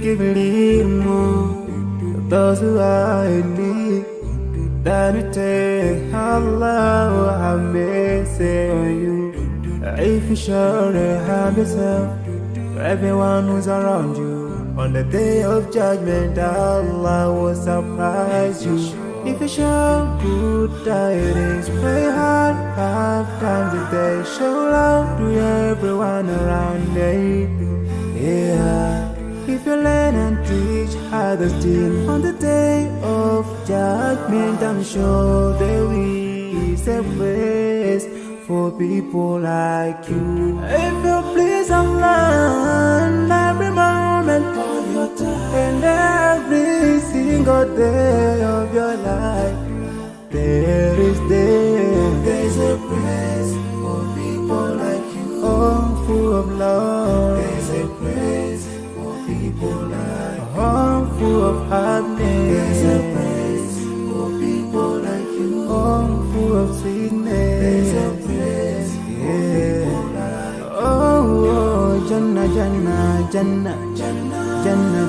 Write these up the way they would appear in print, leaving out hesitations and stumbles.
give a little more to those who are in need. That you take Allah will have mercy on you. If you show the harm yourself to everyone who's around you, on the day of judgment Allah will surprise you. If you show good tidings, pray hard 5 times a day. Show love to everyone around you. Yeah. If you learn and teach others deen, on the day of judgment I'm sure there is a place for people like you. If you please Allah every moment of your time and every single day of your life, there's a place for people like you. Oh, full of love. There's a place for people like you. Oh, full of happiness. There's a place for people like you. Oh, full of sweetness. There's a place for people like you. Oh, Jannah, Jannah, Jannah, Jannah, Jannah,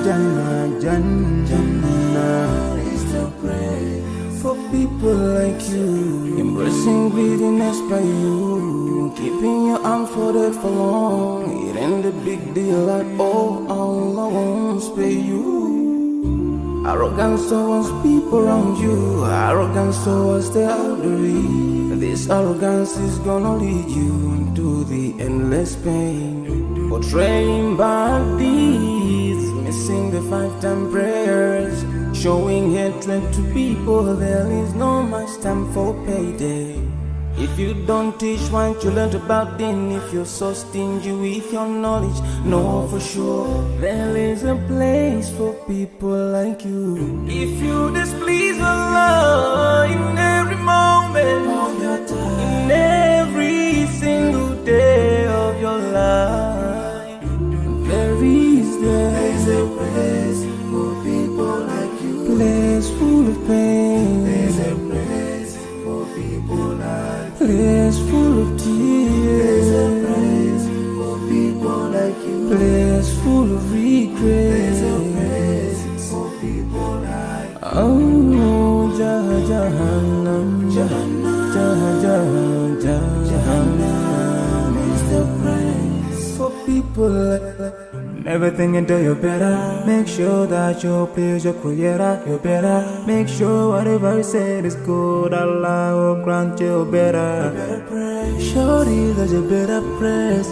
Jannah, Jannah is the place for people like you. Embracing greediness by you, keeping your arms folded for long. It ain't a big deal at all. Allah won't spare you. Arrogance towards people around you, arrogance towards the elderly. This arrogance is gonna lead you into the endless pain. Portraying bad deeds, missing the 5-time prayers, showing hatred to people. There is no much time for payday. If you don't teach what you learned about then, if you're so stingy with your knowledge, know for sure there is a place for people like you. If you displease Allah in every moment of your time, in every single day of your life, there's a place for people like you. Place full of pain. There's a place for people like you. Place full of tears. There's a place for people like you. Place full of regret. There's a place for people like you. Oh, Jahannam, Jahannam, Jahannam is the place for people like you. Never think until you're better. Make sure that you please your creator. You're better. Make sure whatever you said is good. Allah will grant you better. Surely there's a better place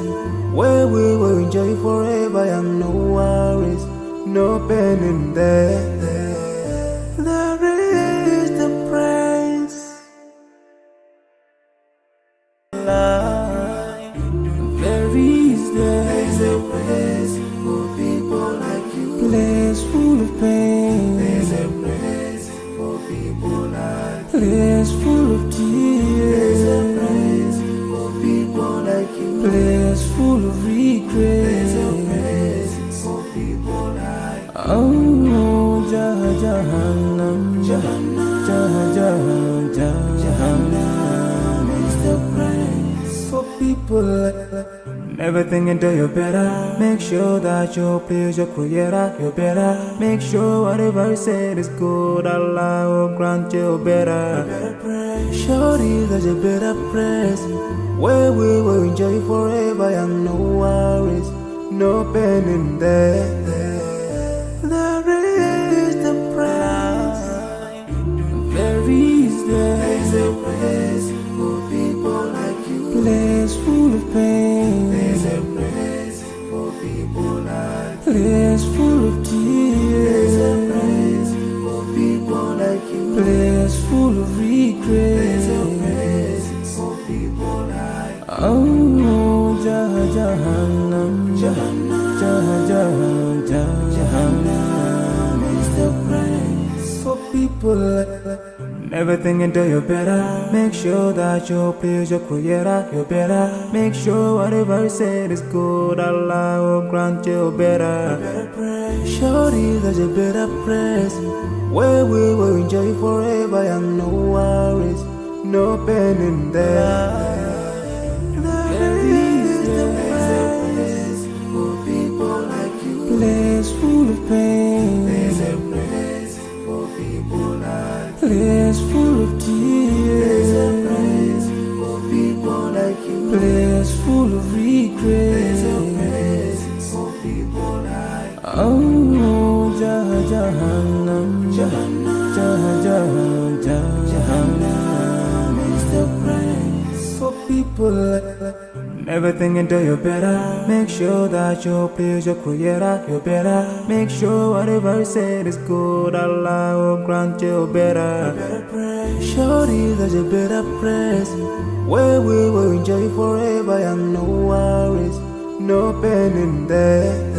where we will enjoy forever and no worries, no pain in there. There is the praise. There's a place for people like you. Place full of pain. There's a place for people like you. Place full of tears. There's a place for people like you. Place full of regret. There's a place for people like you. Oh, Jahannam, Jahannam, Jahannam is the place for people like you. Never think until you're better. Make sure that you please your creator. You're better. Make sure whatever you said is good. Allah will grant you better. Surely there's a better place where we will enjoy forever and no worries, no pain in there. There is the price. There's a place for people like you. Place full of pain. There's a place for people like you. Place full of tears. There's a place for people like you. Place full of regret. There's a place for people like you. Oh, Jahannam, Jahannam, Jahannam is the place for people like you. Never think until you're better. Make sure that you please your creator. You're better. Make sure whatever you said is good. Allah will grant you better. Surely there's a better place where we will enjoy forever and no worries, no pain in there. There is a place for people like you. Place full of pain. full of tears. There's a place for people like you. Place full of regret. There's a place for people like you. Oh, Jahannam, Jahannam is the place for people like. Never think until you're better. Make sure that you please your creator. You're better. Make sure whatever you said is good. Allah will grant you better. Surely there's a better place where we will enjoy forever and no worries, no pain in there.